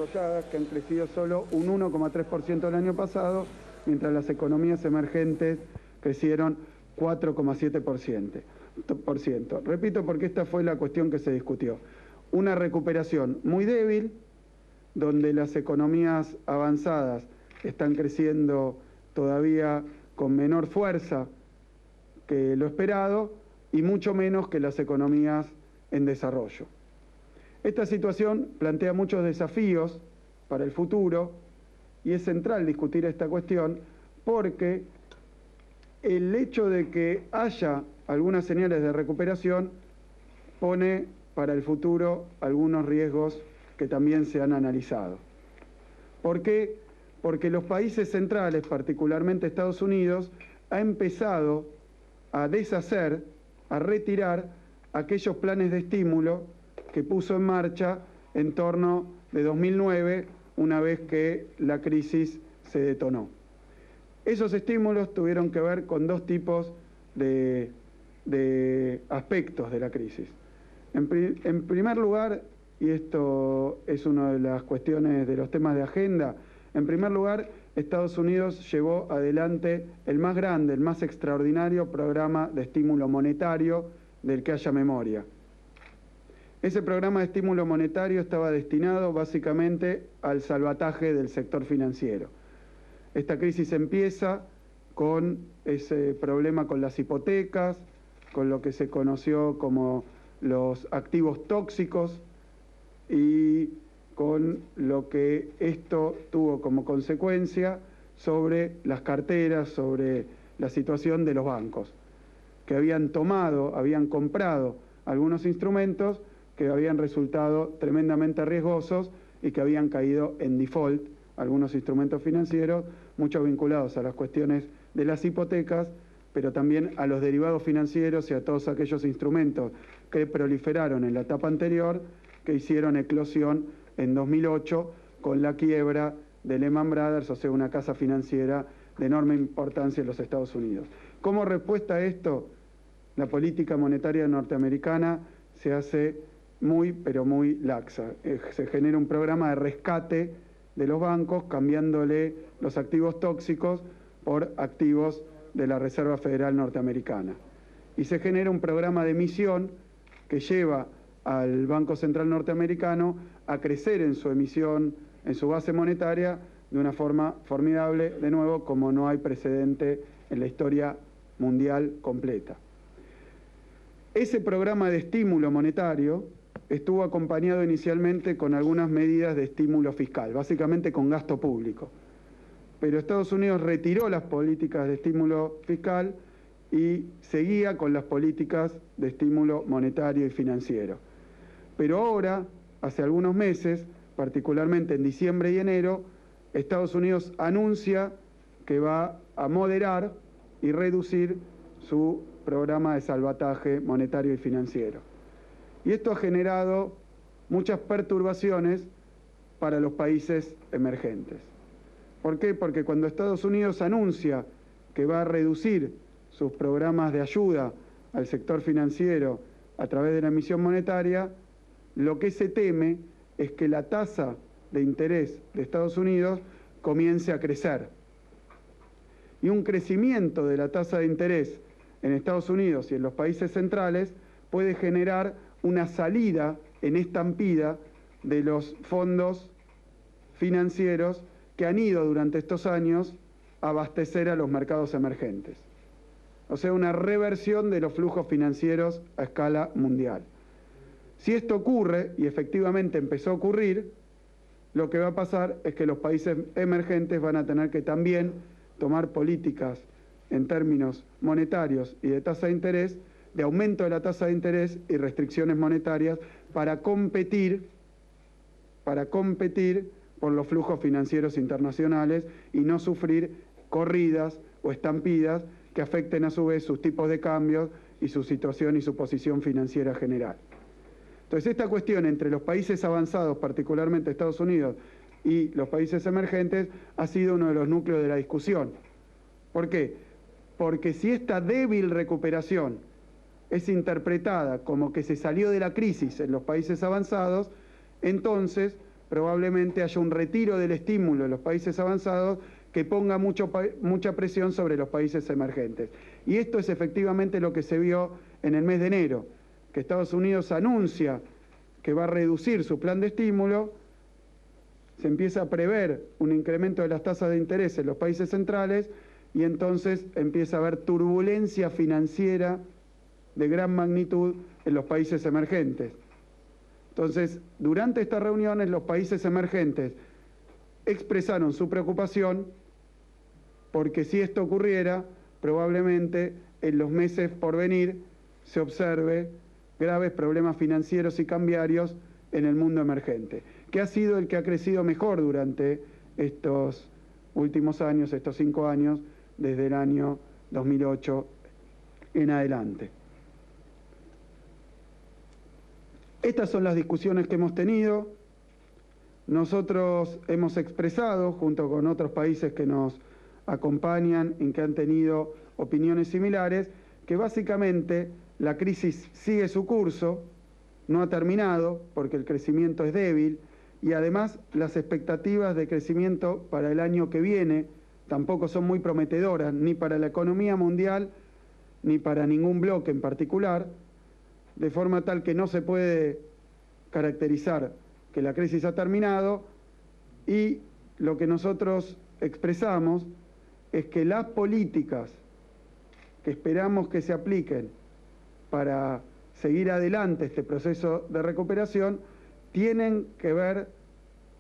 desarrolladas, que han crecido solo un 1,3% el año pasado, mientras las economías emergentes crecieron 4,7%. Repito, porque esta fue la cuestión que se discutió. Una recuperación muy débil, donde las economías avanzadas están creciendo todavía con menor fuerza que lo esperado y mucho menos que las economías en desarrollo. Esta situación plantea muchos desafíos para el futuro y es central discutir esta cuestión porque el hecho de que haya algunas señales de recuperación pone para el futuro algunos riesgos que también se han analizado. ¿Por qué? Porque los países centrales, particularmente Estados Unidos, ha empezado a deshacer, a retirar aquellos planes de estímulo que puso en marcha en torno de 2009, una vez que la crisis se detonó. Esos estímulos tuvieron que ver con dos tipos de aspectos de la crisis. En primer lugar, y esto es una de las cuestiones de los temas de agenda, en primer lugar, Estados Unidos llevó adelante el más grande, el más extraordinario programa de estímulo monetario del que haya memoria. Ese programa de estímulo monetario estaba destinado básicamente al salvataje del sector financiero. Esta crisis empieza con ese problema con las hipotecas, con lo que se conoció como los activos tóxicos y con lo que esto tuvo como consecuencia sobre las carteras, sobre la situación de los bancos, que habían comprado algunos instrumentos que habían resultado tremendamente riesgosos y que habían caído en default, algunos instrumentos financieros, muchos vinculados a las cuestiones de las hipotecas, pero también a los derivados financieros y a todos aquellos instrumentos que proliferaron en la etapa anterior, que hicieron eclosión en 2008 con la quiebra de Lehman Brothers, o sea, una casa financiera de enorme importancia en los Estados Unidos. Como respuesta a esto, la política monetaria norteamericana se hace muy, pero muy laxa. Se genera un programa de rescate de los bancos, cambiándole los activos tóxicos por activos de la Reserva Federal norteamericana. Y se genera un programa de emisión que lleva al Banco Central norteamericano a crecer en su emisión, en su base monetaria, de una forma formidable, de nuevo, como no hay precedente en la historia mundial completa. Ese programa de estímulo monetario estuvo acompañado inicialmente con algunas medidas de estímulo fiscal, básicamente con gasto público. Pero Estados Unidos retiró las políticas de estímulo fiscal y seguía con las políticas de estímulo monetario y financiero. Pero ahora, hace algunos meses, particularmente en diciembre y enero, Estados Unidos anuncia que va a moderar y reducir su programa de salvataje monetario y financiero. Y esto ha generado muchas perturbaciones para los países emergentes. ¿Por qué? Porque cuando Estados Unidos anuncia que va a reducir sus programas de ayuda al sector financiero a través de la emisión monetaria, lo que se teme es que la tasa de interés de Estados Unidos comience a crecer. Y un crecimiento de la tasa de interés en Estados Unidos y en los países centrales puede generar una salida en estampida de los fondos financieros que han ido durante estos años a abastecer a los mercados emergentes. O sea, una reversión de los flujos financieros a escala mundial. Si esto ocurre, y efectivamente empezó a ocurrir, lo que va a pasar es que los países emergentes van a tener que también tomar políticas en términos monetarios y de tasa de interés, de aumento de la tasa de interés y restricciones monetarias para competir por los flujos financieros internacionales y no sufrir corridas o estampidas que afecten a su vez sus tipos de cambio y su situación y su posición financiera general. Entonces, esta cuestión entre los países avanzados, particularmente Estados Unidos, y los países emergentes, ha sido uno de los núcleos de la discusión. ¿Por qué? Porque si esta débil recuperación es interpretada como que se salió de la crisis en los países avanzados, entonces probablemente haya un retiro del estímulo en los países avanzados que ponga mucha presión sobre los países emergentes. Y esto es efectivamente lo que se vio en el mes de enero, que Estados Unidos anuncia que va a reducir su plan de estímulo, se empieza a prever un incremento de las tasas de interés en los países centrales y entonces empieza a haber turbulencia financiera de gran magnitud en los países emergentes. Entonces, durante estas reuniones, los países emergentes expresaron su preocupación porque si esto ocurriera, probablemente en los meses por venir se observe graves problemas financieros y cambiarios en el mundo emergente, que ha sido el que ha crecido mejor durante estos últimos años, estos 5 años, desde el año 2008 en adelante. Estas son las discusiones que hemos tenido. Nosotros hemos expresado, junto con otros países que nos acompañan y que han tenido opiniones similares, que básicamente la crisis sigue su curso, no ha terminado porque el crecimiento es débil y además las expectativas de crecimiento para el año que viene tampoco son muy prometedoras, ni para la economía mundial ni para ningún bloque en particular, de forma tal que no se puede caracterizar que la crisis ha terminado y lo que nosotros expresamos es que las políticas que esperamos que se apliquen para seguir adelante este proceso de recuperación tienen que ver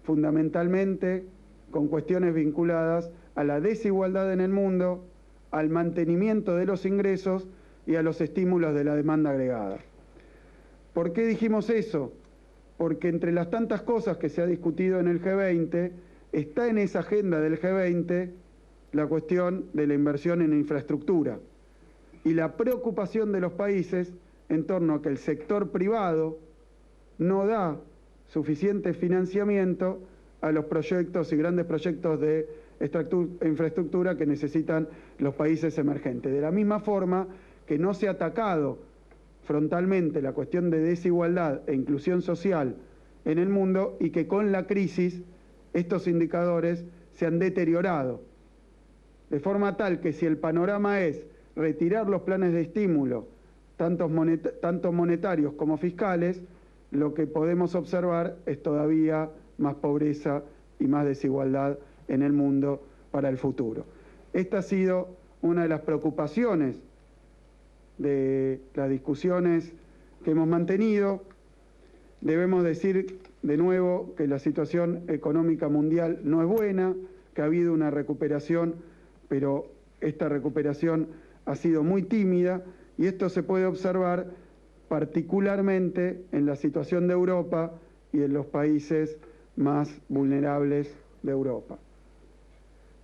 fundamentalmente con cuestiones vinculadas a la desigualdad en el mundo, al mantenimiento de los ingresos y a los estímulos de la demanda agregada. ¿Por qué dijimos eso? Porque entre las tantas cosas que se ha discutido en el G20, está en esa agenda del G20 la cuestión de la inversión en infraestructura y la preocupación de los países en torno a que el sector privado no da suficiente financiamiento a los proyectos y grandes proyectos de infraestructura que necesitan los países emergentes. De la misma forma que no se ha atacado frontalmente la cuestión de desigualdad e inclusión social en el mundo y que con la crisis estos indicadores se han deteriorado. De forma tal que si el panorama es retirar los planes de estímulo, tanto monetarios como fiscales, lo que podemos observar es todavía más pobreza y más desigualdad en el mundo para el futuro. Esta ha sido una de las preocupaciones de las discusiones que hemos mantenido. Debemos decir de nuevo que la situación económica mundial no es buena, que ha habido una recuperación, pero esta recuperación ha sido muy tímida y esto se puede observar particularmente en la situación de Europa y en los países más vulnerables de Europa.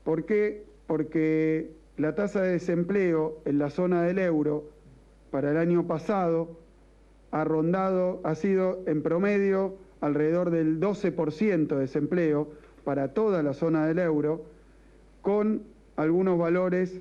¿Por qué? Porque la tasa de desempleo en la zona del euro para el año pasado ha sido en promedio alrededor del 12% de desempleo para toda la zona del euro, con algunos valores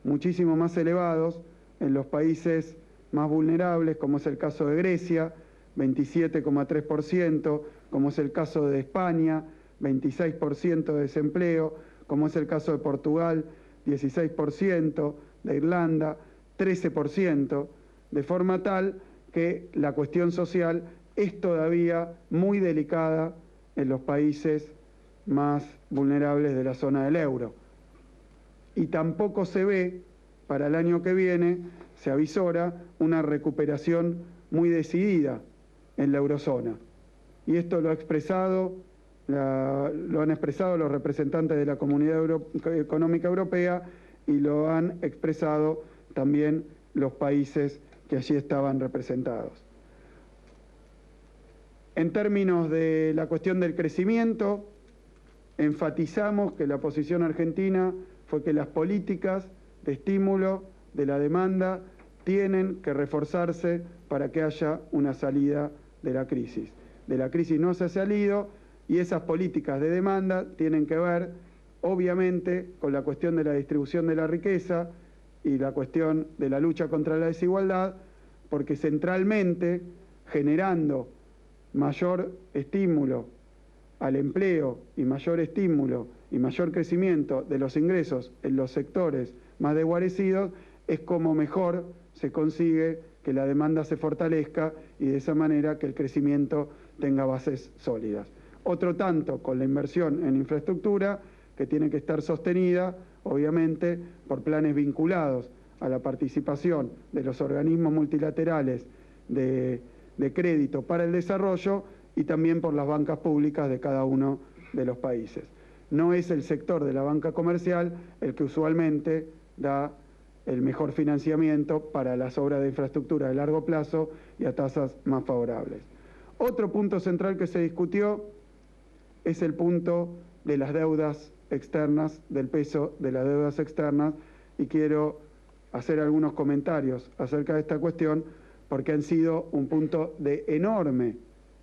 muchísimo más elevados en los países más vulnerables, como es el caso de Grecia, 27,3%, como es el caso de España, 26% de desempleo, como es el caso de Portugal, 16%, de Irlanda, 13%, de forma tal que la cuestión social es todavía muy delicada en los países más vulnerables de la zona del euro. Y tampoco se ve, para el año que viene, se avisora una recuperación muy decidida en la eurozona. Y esto lo han expresado los representantes de la Comunidad Económica Europea y lo han expresado también los países que allí estaban representados. En términos de la cuestión del crecimiento, enfatizamos que la posición argentina fue que las políticas de estímulo de la demanda tienen que reforzarse para que haya una salida de la crisis. De la crisis no se ha salido y esas políticas de demanda tienen que ver, obviamente, con la cuestión de la distribución de la riqueza y la cuestión de la lucha contra la desigualdad, porque centralmente, generando mayor estímulo al empleo y mayor estímulo y mayor crecimiento de los ingresos en los sectores más desguarecidos, es como mejor se consigue que la demanda se fortalezca y de esa manera que el crecimiento tenga bases sólidas. Otro tanto con la inversión en infraestructura, que tiene que estar sostenida, obviamente, por planes vinculados a la participación de los organismos multilaterales de crédito para el desarrollo y también por las bancas públicas de cada uno de los países. No es el sector de la banca comercial el que usualmente da el mejor financiamiento para las obras de infraestructura de largo plazo y a tasas más favorables. Otro punto central que se discutió es el punto de las deudas externas, del peso de las deudas externas, y quiero hacer algunos comentarios acerca de esta cuestión porque han sido un punto de enorme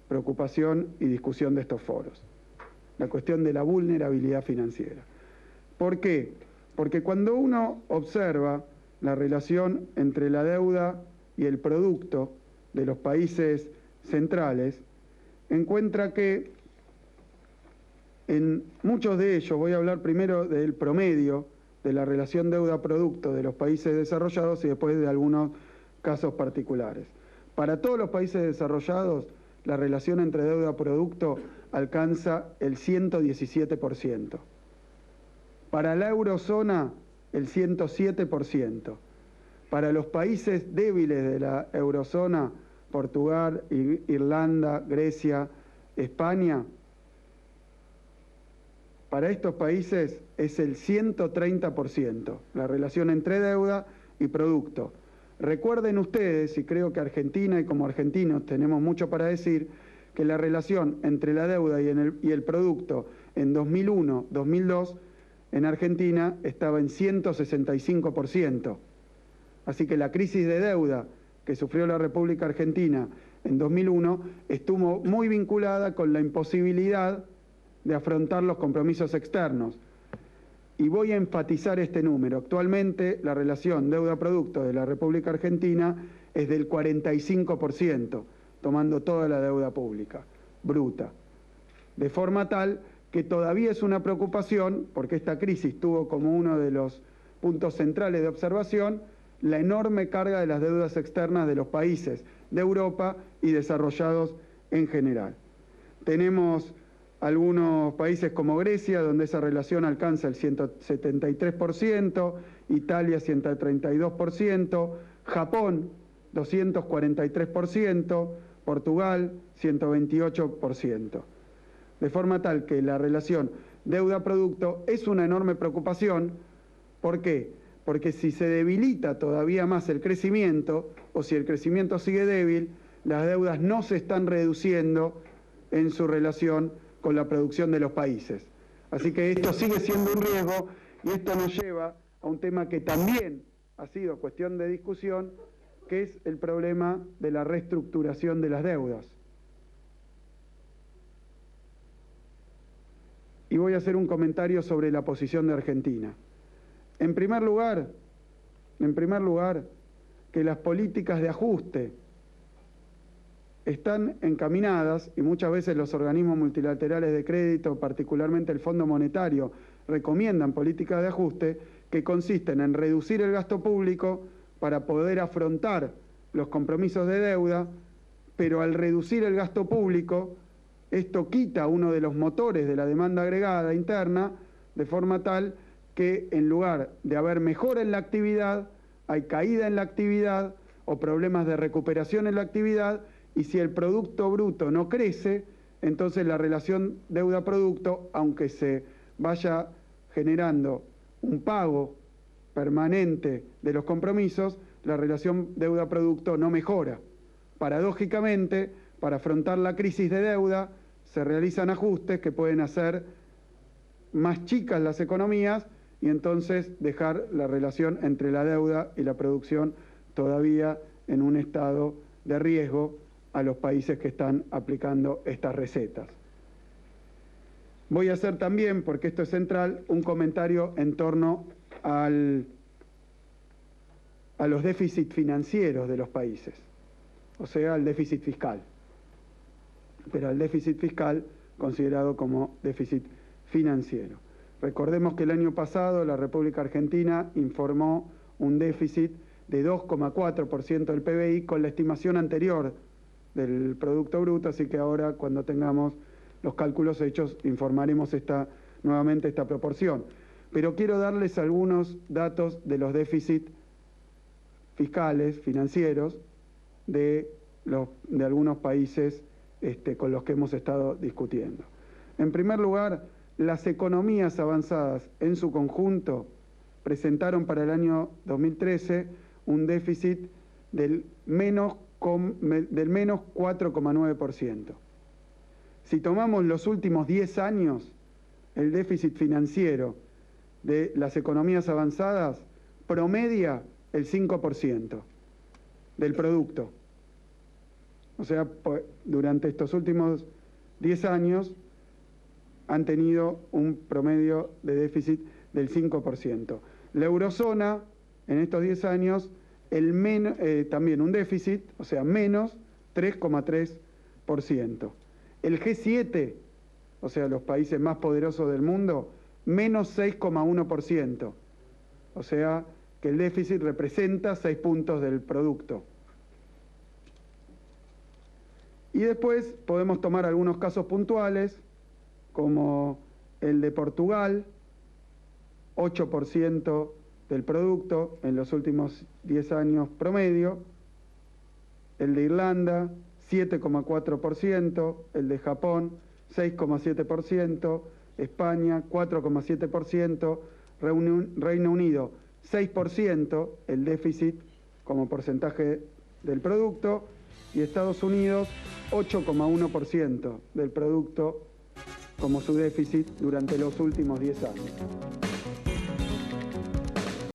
preocupación y discusión de estos foros. La cuestión de la vulnerabilidad financiera. ¿Por qué? Porque cuando uno observa la relación entre la deuda y el producto de los países centrales, encuentra que en muchos de ellos, voy a hablar primero del promedio de la relación deuda-producto de los países desarrollados y después de algunos casos particulares. Para todos los países desarrollados, la relación entre deuda-producto alcanza el 117%. Para la eurozona, el 107%. Para los países débiles de la eurozona, Portugal, Irlanda, Grecia, España, para estos países es el 130%, la relación entre deuda y producto. Recuerden ustedes, y creo que Argentina y como argentinos tenemos mucho para decir, que la relación entre la deuda y el producto en 2001, 2002, en Argentina estaba en 165%. Así que la crisis de deuda que sufrió la República Argentina en 2001 estuvo muy vinculada con la imposibilidad de afrontar los compromisos externos. Y voy a enfatizar este número. Actualmente la relación deuda-producto de la República Argentina es del 45%, tomando toda la deuda pública, bruta. De forma tal que todavía es una preocupación, porque esta crisis tuvo como uno de los puntos centrales de observación la enorme carga de las deudas externas de los países de Europa y desarrollados en general. Tenemos algunos países como Grecia, donde esa relación alcanza el 173%, Italia 132%, Japón 243%, Portugal 128%. De forma tal que la relación deuda-producto es una enorme preocupación. ¿Por qué? Porque si se debilita todavía más el crecimiento, o si el crecimiento sigue débil, las deudas no se están reduciendo en su relación con la producción de los países. Así que esto sigue siendo un riesgo y esto nos lleva a un tema que también ha sido cuestión de discusión, que es el problema de la reestructuración de las deudas. Y voy a hacer un comentario sobre la posición de Argentina. En primer lugar, que las políticas de ajuste están encaminadas, y muchas veces los organismos multilaterales de crédito, particularmente el Fondo Monetario, recomiendan políticas de ajuste que consisten en reducir el gasto público para poder afrontar los compromisos de deuda, pero al reducir el gasto público, esto quita uno de los motores de la demanda agregada interna, de forma tal que en lugar de haber mejora en la actividad, hay caída en la actividad o problemas de recuperación en la actividad, y si el Producto Bruto no crece, entonces la relación deuda-producto, aunque se vaya generando un pago permanente de los compromisos, la relación deuda-producto no mejora. Paradójicamente, para afrontar la crisis de deuda, se realizan ajustes que pueden hacer más chicas las economías y entonces dejar la relación entre la deuda y la producción todavía en un estado de riesgo a los países que están aplicando estas recetas. Voy a hacer también, porque esto es central, un comentario en torno a los déficits financieros de los países, o sea, al déficit fiscal. Pero al déficit fiscal considerado como déficit financiero. Recordemos que el año pasado la República Argentina informó un déficit de 2,4% del PBI con la estimación anterior del Producto Bruto, así que ahora cuando tengamos los cálculos hechos informaremos nuevamente esta proporción. Pero quiero darles algunos datos de los déficits fiscales, financieros, de algunos países con los que hemos estado discutiendo. En primer lugar, las economías avanzadas en su conjunto presentaron para el año 2013 un déficit del menos 4,9%. Si tomamos los últimos 10 años, el déficit financiero de las economías avanzadas promedia el 5% del producto. O sea, durante estos últimos 10 años han tenido un promedio de déficit del 5%. La eurozona, en estos 10 años, también un déficit, o sea, menos 3,3%. El G7, o sea, los países más poderosos del mundo, menos 6,1%. O sea, que el déficit representa 6 puntos del producto. Y después podemos tomar algunos casos puntuales, como el de Portugal, 8% del producto en los últimos 10 años promedio, el de Irlanda, 7,4%, el de Japón, 6,7%, España, 4,7%, Reino Unido, 6%, el déficit como porcentaje del producto, y Estados Unidos, 8,1% del producto como su déficit durante los últimos 10 años.